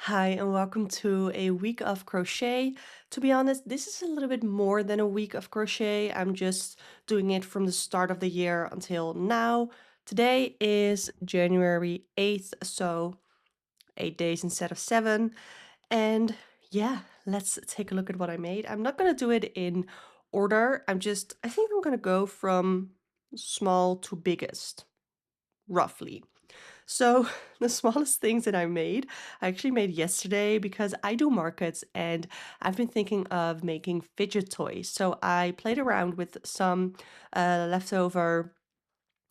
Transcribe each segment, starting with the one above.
Hi, and welcome to a week of crochet. To be honest, this is a little bit more than a week of crochet. I'm just doing it from the start of the year until now. Today is January 8th, so 8 days instead of seven. And yeah, let's take a look at what I made. I'm not going to do it in order. I think I'm going to go from small to biggest, roughly. So the smallest things that I actually made yesterday because I do markets and I've been thinking of making fidget toys. So I played around with some leftover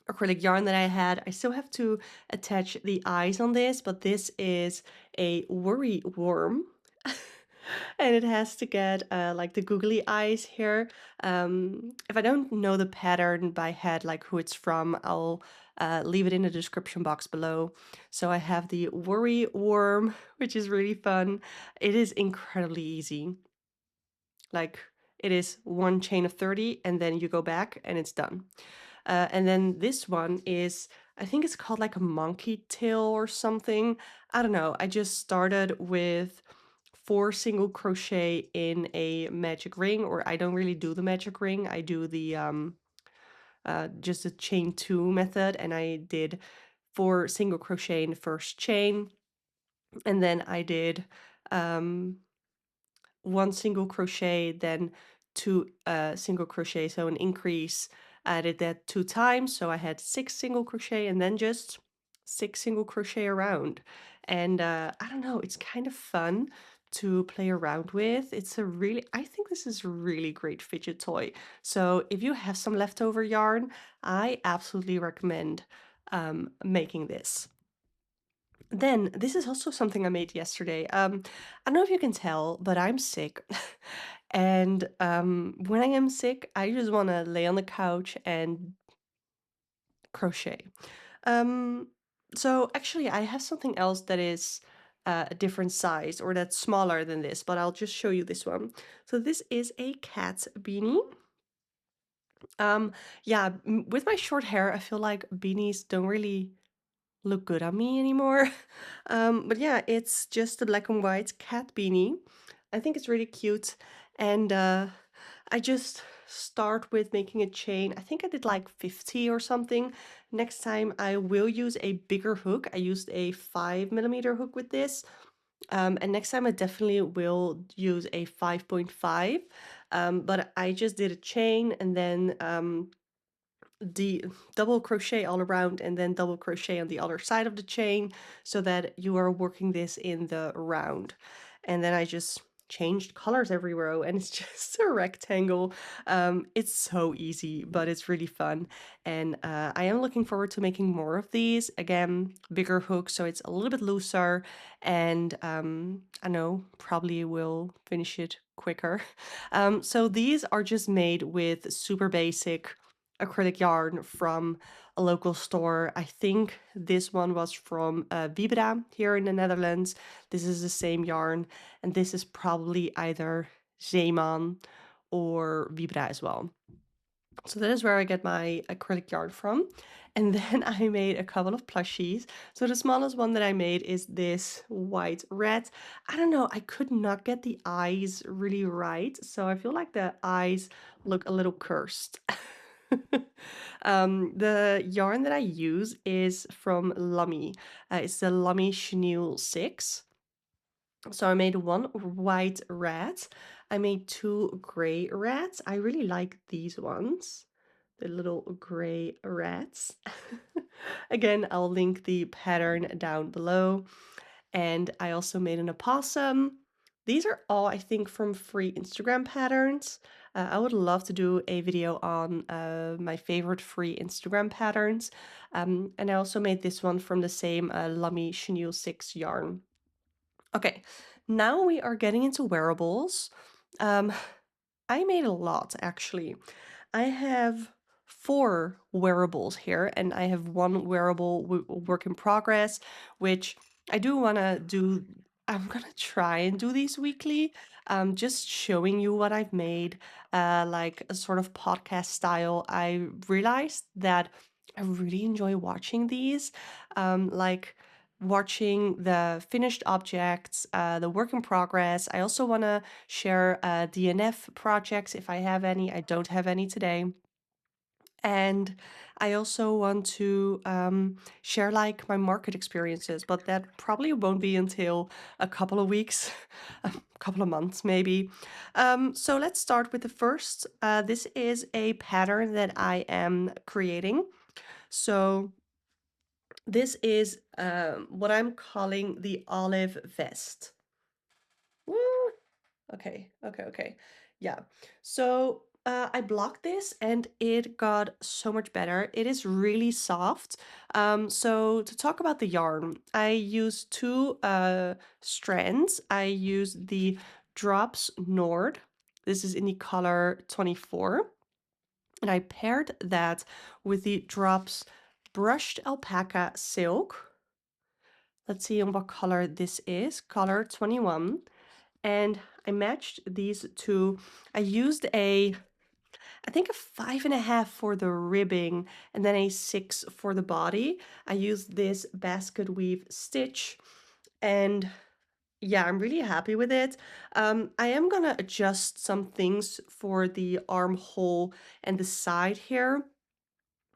acrylic yarn that I had. I still have to attach the eyes on this, but this is a worry worm. And it has to get like the googly eyes here. If I don't know the pattern by head, like who it's from, I'll leave it in the description box below. So I have the worry worm, which is really fun. It is incredibly easy. Like it is one chain of 30 and then you go back and it's done. And then this one is, I think it's called like a monkey tail or something. I don't know. I just started with 4 single crochet in a magic ring, or I don't really do the magic ring. I do the just a chain 2 method, and I did 4 single crochet in the first chain, and then I did um 1 single crochet, then 2 single crochet, so an increase. I did that 2 times, so I had 6 single crochet and then just 6 single crochet around. And I don't know, it's kind of fun to play around with. I think this is a really great fidget toy. So if you have some leftover yarn, I absolutely recommend making this. Then this is also something I made yesterday. I don't know if you can tell, but I'm sick. And when I am sick, I just want to lay on the couch and crochet. Um, so actually, I have something else that is a different size or that's smaller than this, but I'll just show you this one. So this is a cat beanie. Um, yeah, with my short hair, I feel like beanies don't really look good on me anymore. But yeah, it's just a black and white cat beanie. I think it's really cute. And I just start with making a chain. I think I did like 50 or something. Next time I will use a bigger hook. I used a 5mm hook with this. And next time I definitely will use a 5.5. But I just did a chain and then the double crochet all around and then double crochet on the other side of the chain so that you are working this in the round. And then I just changed colors every row and it's just a rectangle. It's so easy, but it's really fun. And I am looking forward to making more of these. Again, bigger hooks, so it's a little bit looser. And I know probably will finish it quicker. So these are just made with super basic acrylic yarn from a local store. I think this one was from Vibra here in the Netherlands. This is the same yarn, and this is probably either Zeeman or Vibra as well. So that is where I get my acrylic yarn from. And then I made a couple of plushies. So the smallest one that I made is this white rat. I don't know, I could not get the eyes really right. So I feel like the eyes look a little cursed. The yarn that I use is from Lummy. It's the Lummy Chenille 6. So I made one white rat. I made 2 gray rats. I really like these ones, the little gray rats. Again, I'll link the pattern down below. And I also made an opossum. These are all, I think, from free Instagram patterns. I would love to do a video on my favorite free Instagram patterns. And I also made this one from the same Lummy Chenille 6 yarn. Okay, now we are getting into wearables. Um, I made a lot actually. I have 4 wearables here, and I have 1 wearable work in progress, which I do want to do. I'm gonna try and do these weekly, just showing you what I've made, like a sort of podcast style. I realized that I really enjoy watching these. Like watching the finished objects, the work in progress. I also want to share DNF projects if I have any. I don't have any today. And I also want to share like my market experiences, but that probably won't be until a couple of weeks, a couple of months maybe. So let's start with the first. This is a pattern that I am creating. So this is what I'm calling the olive vest. Woo! Okay, okay, okay. Yeah. So I blocked this and it got so much better. It is really soft. So to talk about the yarn, I use two strands. I use the Drops Nord. This is in the color 24. And I paired that with the Drops Brushed Alpaca Silk. Let's see in what color this is. Color 21. And I matched these two. I used I think a 5.5 for the ribbing and then a 6 for the body. I used this basket weave stitch and yeah, I'm really happy with it. I am gonna adjust some things for the armhole and the side here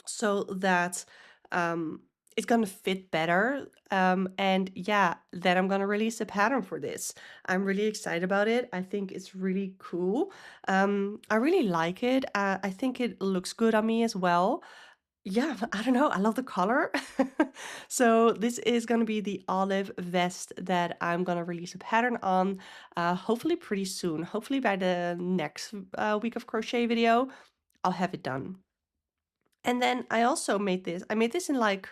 so that it's gonna fit better. And yeah, then I'm gonna release a pattern for this. I'm really excited about it. I think it's really cool. I really like it. I think it looks good on me as well. Yeah, I don't know. I love the color. So this is gonna be the olive vest that I'm gonna release a pattern on, hopefully pretty soon. Hopefully by the next week of crochet video, I'll have it done. And then I also made this. I made this in like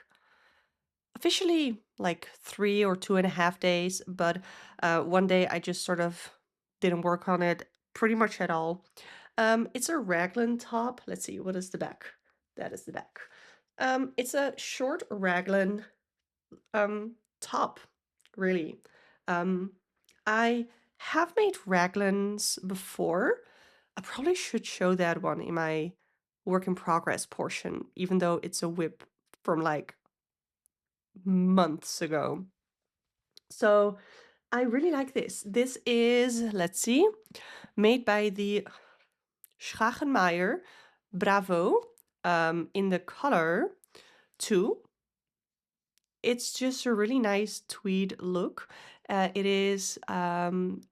officially like 3 or 2.5 days, but one day I just sort of didn't work on it pretty much at all. It's a raglan top. Let's see, what is the back? That is the back. It's a short raglan top, really. Um, I have made raglans before. I probably should show that one in my work in progress portion, even though it's a whip from like months ago. So I really like this. This is, let's see, made by the Schagenmayer Bravo in the color 2. It's just a really nice tweed look. It is 97%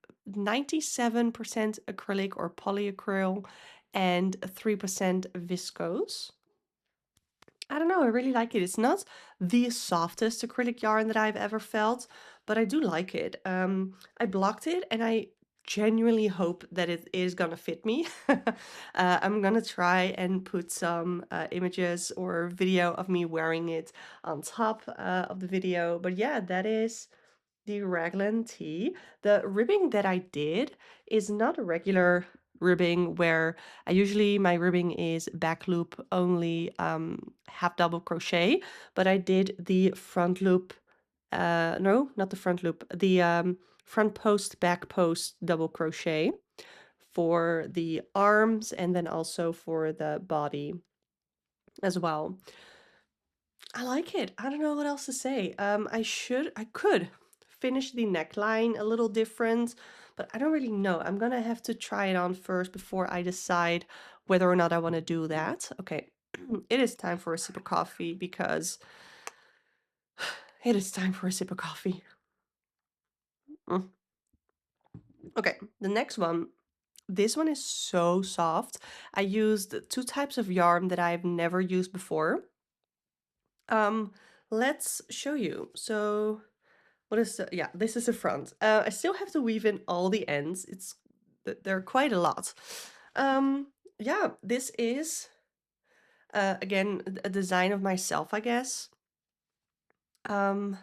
acrylic or polyacryl and 3% viscose. I don't know, I really like it. It's not the softest acrylic yarn that I've ever felt, but I do like it. I blocked it and I genuinely hope that it is gonna fit me. I'm gonna try and put some images or video of me wearing it on top of the video. But yeah, that is the raglan tee. The ribbing that I did is not a regular ribbing where my ribbing is back loop only half double crochet, but I did the front loop, no, not the front loop, the front post, back post double crochet for the arms and then also for the body as well. I like it. I don't know what else to say. I could finish the neckline a little different, but I don't really know. I'm gonna have to try it on first before I decide whether or not I want to do that. Okay, it is time for a sip of coffee because it is time for a sip of coffee. Mm. Okay, the next one. This one is so soft. I used two types of yarn that I've never used before. Um, let's show you. So what is the, yeah, this is the front. I still have to weave in all the ends. There are quite a lot. Yeah, this is again a design of myself, I guess. Um,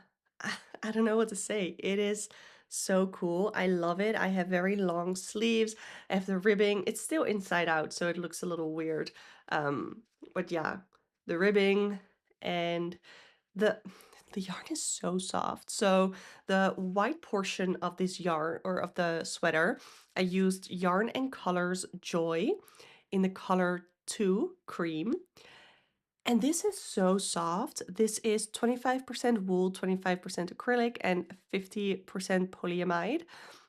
I don't know what to say. It is so cool. I love it. I have very long sleeves. I have the ribbing. It's still inside out, so it looks a little weird. But yeah, the ribbing and the the yarn is so soft. So the white portion of this yarn or of the sweater, I used Yarn and Colors Joy in the color 2 cream. And this is so soft. This is 25% wool, 25% acrylic, and 50% polyamide.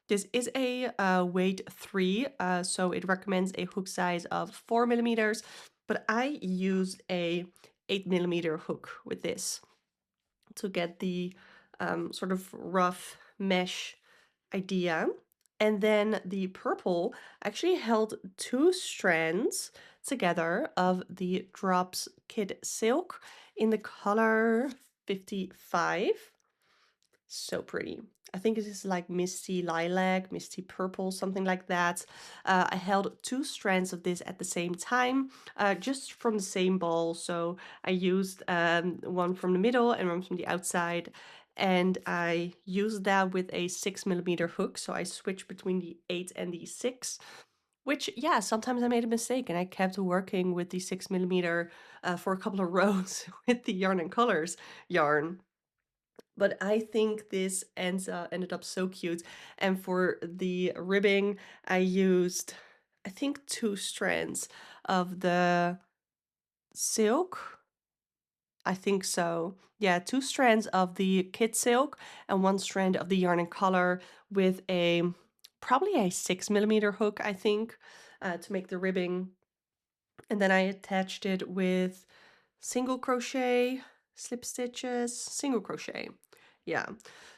This is a weight 3, so it recommends a hook size of 4 millimeters, but I used a 8 millimeter hook with this to get the sort of rough mesh idea. And then the purple actually held 2 strands together of the Drops Kid Silk in the color 55. So pretty. I think it is like misty lilac, misty purple, something like that. I held 2 strands of this at the same time, just from the same ball. So I used one from the middle and one from the outside. And I used that with a 6 millimeter hook. So I switched between the 8 and the 6. Which, yeah, sometimes I made a mistake and I kept working with the 6 millimeter for a couple of rows with the Yarn and Colors yarn. But I think this ended up so cute. And for the ribbing, I used, I think, 2 strands of the silk. I think so. Yeah, 2 strands of the kid silk and 1 strand of the Yarn and Color with a probably a 6 millimeter hook, I think, to make the ribbing. And then I attached it with single crochet, slip stitches, single crochet. Yeah.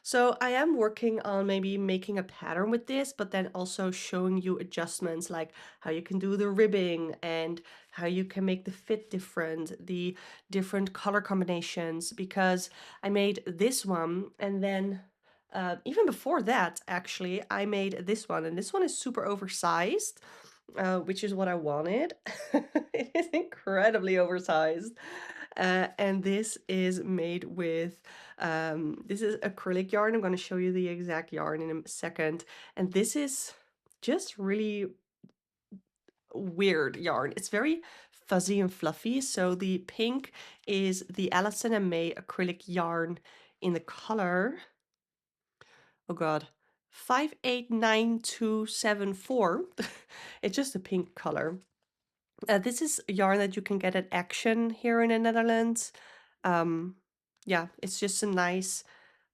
So I am working on maybe making a pattern with this, but then also showing you adjustments like how you can do the ribbing and how you can make the fit different, the different color combinations, because I made this one and then even before that, actually, I made this one, and this one is super oversized, which is what I wanted. It is incredibly oversized. And this is made with, this is acrylic yarn. I'm going to show you the exact yarn in a second. And this is just really weird yarn. It's very fuzzy and fluffy. So the pink is the Allison and May acrylic yarn in the color, oh God, 589274. It's just a pink color. This is yarn that you can get at Action here in the Netherlands. Yeah, it's just a nice,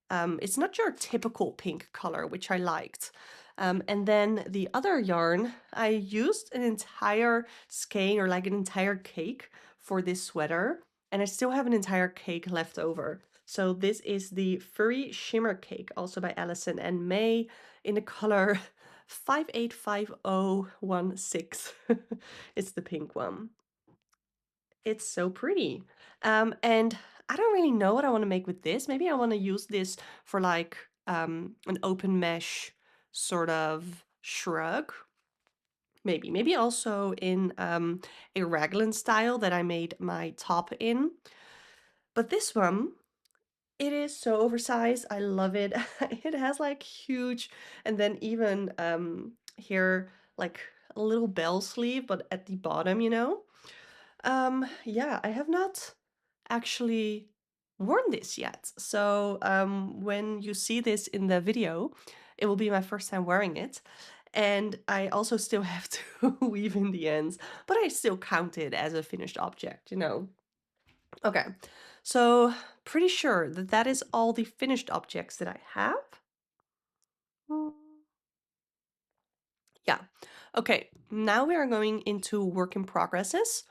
it's not your typical pink color, which I liked. And then the other yarn, I used an entire skein or like an entire cake for this sweater, and I still have an entire cake left over. So this is the Furry Shimmer Cake, also by Allison and May, in the color 585016. It's the pink one. It's so pretty. And I don't really know what I want to make with this. Maybe I want to use this for like an open mesh sort of shrug. Maybe also in a raglan style that I made my top in. But this one, it is so oversized. I love it. It has like huge, and then even here, like a little bell sleeve, but at the bottom, you know? Yeah, I have not actually worn this yet. So when you see this in the video, it will be my first time wearing it. And I also still have to weave in the ends, but I still count it as a finished object, you know? Okay, so pretty sure that that is all the finished objects that I have. Mm, yeah. Okay, now we are going into work in progresses.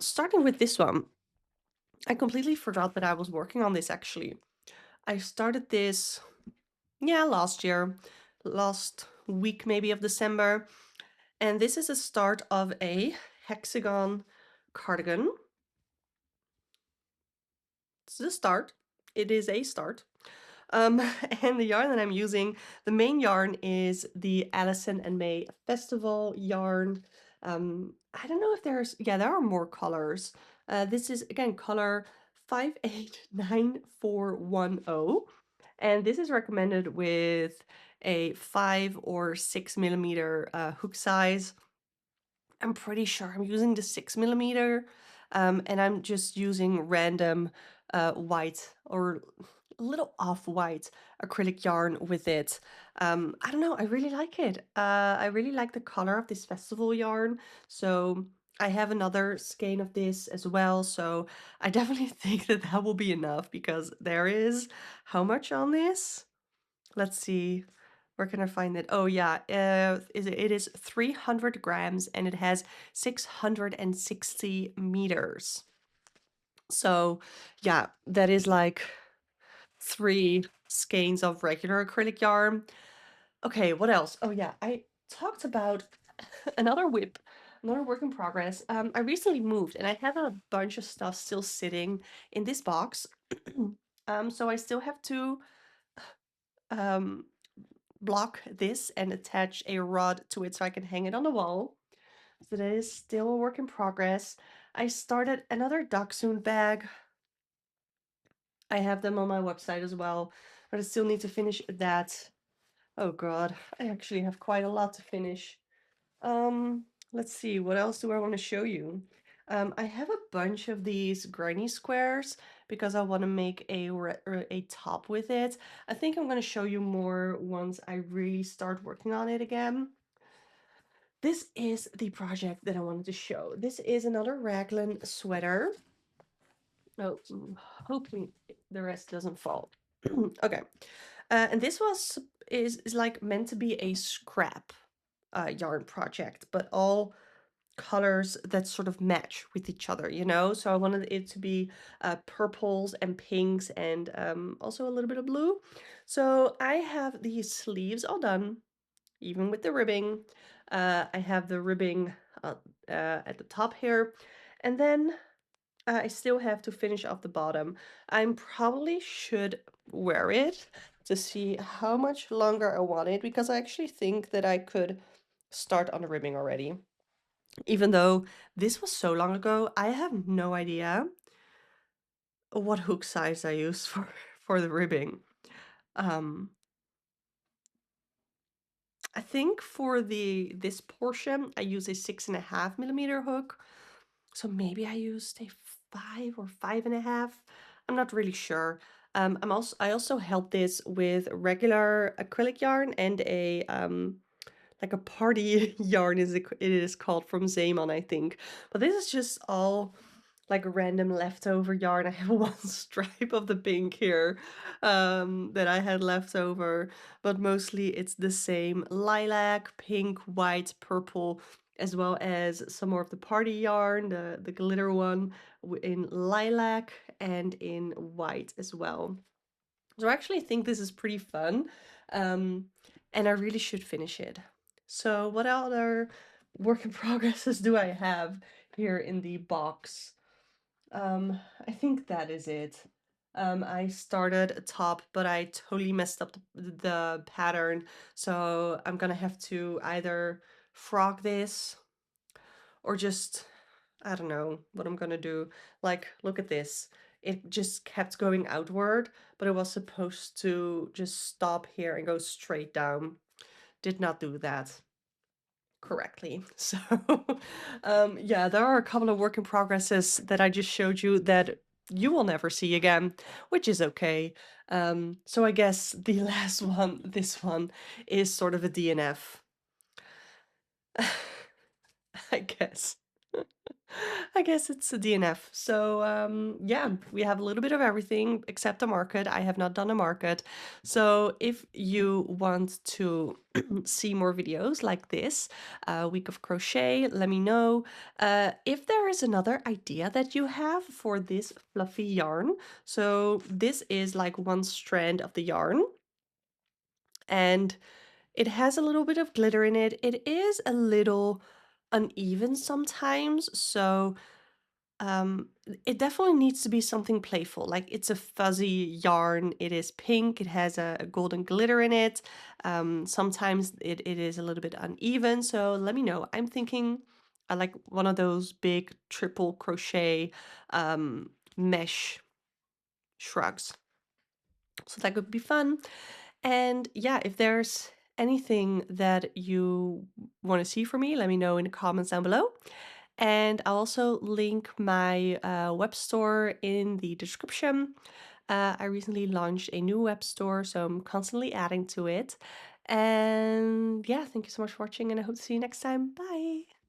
Starting with this one. I completely forgot that I was working on this actually. I started this, yeah, last year, last week maybe of December. And this is a start of a hexagon cardigan. It's the start. It is a start. Um, and the yarn that I'm using, the main yarn is the Allison and May Festival yarn. I don't know if there's, yeah, there are more colors. This is, again, color 589410. And this is recommended with a 5 or 6 millimeter hook size. I'm pretty sure I'm using the 6 millimeter, and I'm just using random white or a little off-white acrylic yarn with it. I don't know, I really like it. I really like the color of this festival yarn. So I have another skein of this as well, so I definitely think that that will be enough because there is how much on this? Let's see. Where can I find it? Oh yeah, it is 300 grams and it has 660 meters. So yeah, that is like 3 skeins of regular acrylic yarn. Okay, what else? Oh yeah, I talked about another whip, another work in progress. I recently moved and I have a bunch of stuff still sitting in this box. So I still have to um, block this and attach a rod to it so I can hang it on the wall. So that is still a work in progress. I started another dachshund bag. I have them on my website as well, but I still need to finish that. Oh god, I actually have quite a lot to finish. Let's see, what else do I want to show you? I have a bunch of these granny squares because I want to make a top with it. I think I'm going to show you more once I really start working on it again. This is the project that I wanted to show. This is another raglan sweater. Oh, hopefully the rest doesn't fall. Okay. And this is like meant to be a scrap yarn project, but all colors that sort of match with each other, you know? So I wanted it to be purples and pinks and also a little bit of blue. So I have these sleeves all done, even with the ribbing. I have the ribbing at the top here. And then I still have to finish off the bottom. I probably should wear it to see how much longer I want it because I actually think that I could start on the ribbing already. Even though this was so long ago, I have no idea what hook size I used for the ribbing. Um, I think for this portion, I use a 6.5 millimeter hook. So maybe I used a 5 or 5.5. I'm not really sure. I also held this with regular acrylic yarn and a like a party yarn it is called from Zeeman, I think. But this is just all like random leftover yarn. I have one stripe of the pink here that I had left over, but mostly it's the same lilac, pink, white, purple, as well as some more of the party yarn, the glitter one in lilac and in white as well. So I actually think this is pretty fun, um, and I really should finish it. So what other work in progresses do I have here in the box? I think that is it. I started a top, but I totally messed up the pattern, so I'm gonna have to either frog this or just, I don't know what I'm gonna do. Like, look at this. It just kept going outward, but it was supposed to just stop here and go straight down. Did not do that correctly. So, yeah, there are a couple of work in progresses that I just showed you that you will never see again, which is okay. So I guess the last one, this one, is sort of a DNF, I guess. I guess it's a DNF. So yeah, we have a little bit of everything except a market. I have not done a market. So if you want to see more videos like this, Week of Crochet, let me know. If there is another idea that you have for this fluffy yarn. So this is like one strand of the yarn. And it has a little bit of glitter in it. It is a little uneven sometimes. So it definitely needs to be something playful. Like it's a fuzzy yarn. It is pink. It has a golden glitter in it. Sometimes it is a little bit uneven. So let me know. I'm thinking I like one of those big triple crochet mesh shrugs. So that could be fun. And yeah, if there's anything that you want to see from me, let me know in the comments down below. And I'll also link my web store in the description. I recently launched a new web store, so I'm constantly adding to it. And yeah, thank you so much for watching, and I hope to see you next time. Bye!